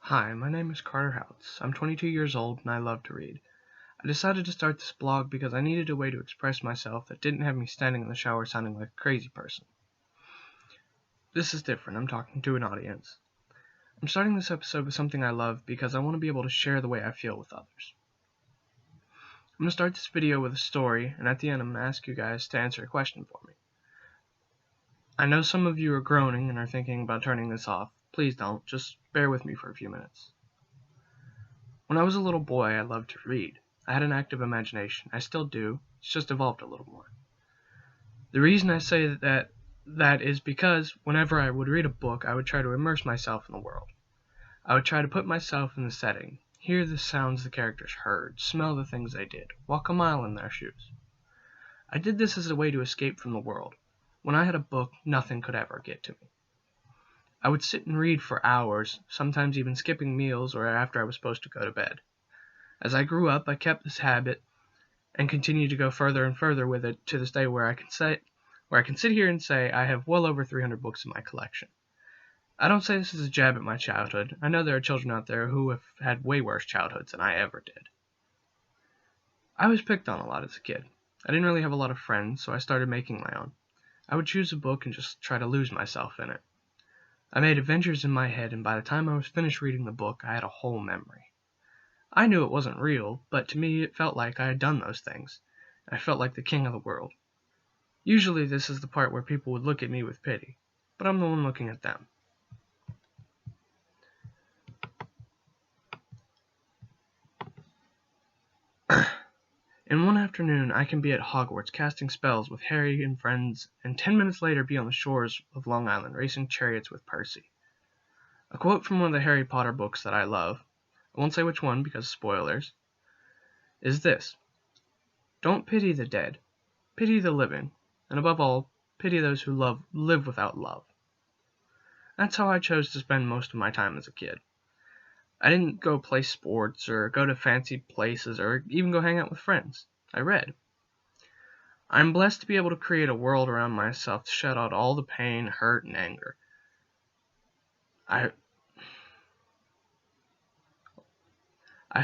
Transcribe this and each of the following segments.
Hi, my name is Carter Houts. I'm 22 years old and I love to read. I decided to start this blog because I needed a way to express myself that didn't have me standing in the shower sounding like a crazy person. This is different. I'm talking to an audience. I'm starting this episode with something I love because I want to be able to share the way I feel with others. I'm going to start this video with a story, and at the end I'm going to ask you guys to answer a question for me. I know some of you are groaning and are thinking about turning this off. Please don't. Just bear with me for a few minutes. When I was a little boy, I loved to read. I had an active imagination. I still do. It's just evolved a little more. The reason I say that is because whenever I would read a book, I would try to immerse myself in the world. I would try to put myself in the setting, hear the sounds the characters heard, smell the things they did, walk a mile in their shoes. I did this as a way to escape from the world. When I had a book, nothing could ever get to me. I would sit and read for hours, sometimes even skipping meals or after I was supposed to go to bed. As I grew up, I kept this habit and continue to go further and further with it to this day where I can sit here and say I have well over 300 books in my collection. I don't say this as a jab at my childhood. I know there are children out there who have had way worse childhoods than I ever did. I was picked on a lot as a kid. I didn't really have a lot of friends, so I started making my own. I would choose a book and just try to lose myself in it. I made adventures in my head, and by the time I was finished reading the book, I had a whole memory. I knew it wasn't real, but to me it felt like I had done those things. I felt like the king of the world. Usually this is the part where people would look at me with pity, but I'm the one looking at them. In one afternoon, I can be at Hogwarts casting spells with Harry and friends, and 10 minutes later be on the shores of Long Island racing chariots with Percy. A quote from one of the Harry Potter books that I love, I won't say which one because spoilers, is this: "Don't pity the dead, pity the living, and above all, pity those who live without love." That's how I chose to spend most of my time as a kid. I didn't go play sports or go to fancy places or even go hang out with friends. I read. I'm blessed to be able to create a world around myself to shut out all the pain, hurt, and anger. I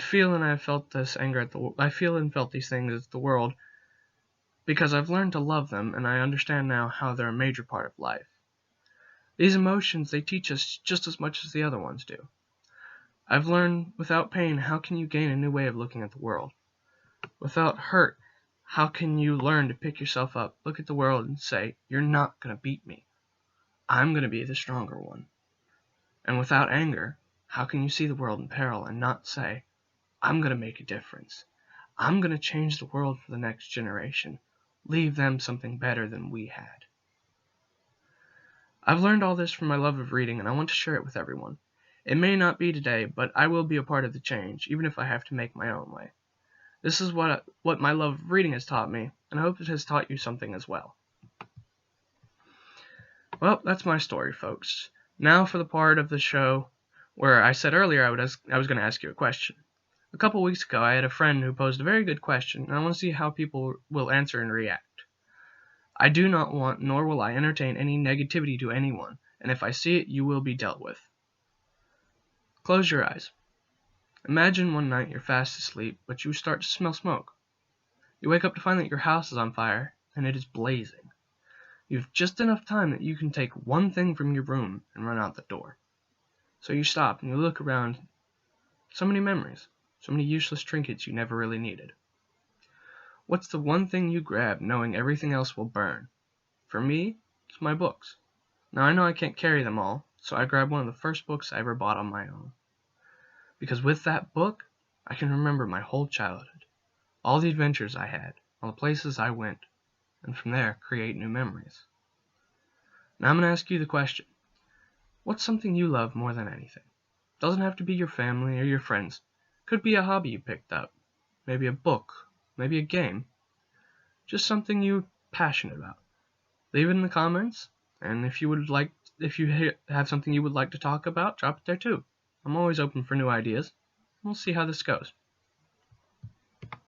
feel and have felt this anger I feel and felt these things at the world because I've learned to love them, and I understand now how they're a major part of life. These emotions, they teach us just as much as the other ones do. I've learned without pain, how can you gain a new way of looking at the world? Without hurt, how can you learn to pick yourself up, look at the world, and say, you're not going to beat me. I'm going to be the stronger one. And without anger, how can you see the world in peril and not say, I'm going to make a difference. I'm going to change the world for the next generation. Leave them something better than we had. I've learned all this from my love of reading, and I want to share it with everyone. It may not be today, but I will be a part of the change, even if I have to make my own way. This is what my love of reading has taught me, and I hope it has taught you something as well. Well, that's my story, folks. Now for the part of the show where I said earlier I was going to ask you a question. A couple weeks ago, I had a friend who posed a very good question, and I want to see how people will answer and react. I do not want, nor will I entertain any negativity to anyone, and if I see it, you will be dealt with. Close your eyes. Imagine one night you're fast asleep, but you start to smell smoke. You wake up to find that your house is on fire, and it is blazing. You have just enough time that you can take one thing from your room and run out the door. So you stop and you look around. So many memories, so many useless trinkets you never really needed. What's the one thing you grab knowing everything else will burn? For me, it's my books. Now I know I can't carry them all, so I grabbed one of the first books I ever bought on my own. Because with that book, I can remember my whole childhood, all the adventures I had, all the places I went, and from there create new memories. Now I'm going to ask you the question. What's something you love more than anything? It doesn't have to be your family or your friends. It could be a hobby you picked up, maybe a book, maybe a game. Just something you're passionate about. Leave it in the comments, and if you have something you would like to talk about, drop it there too. I'm always open for new ideas. We'll see how this goes.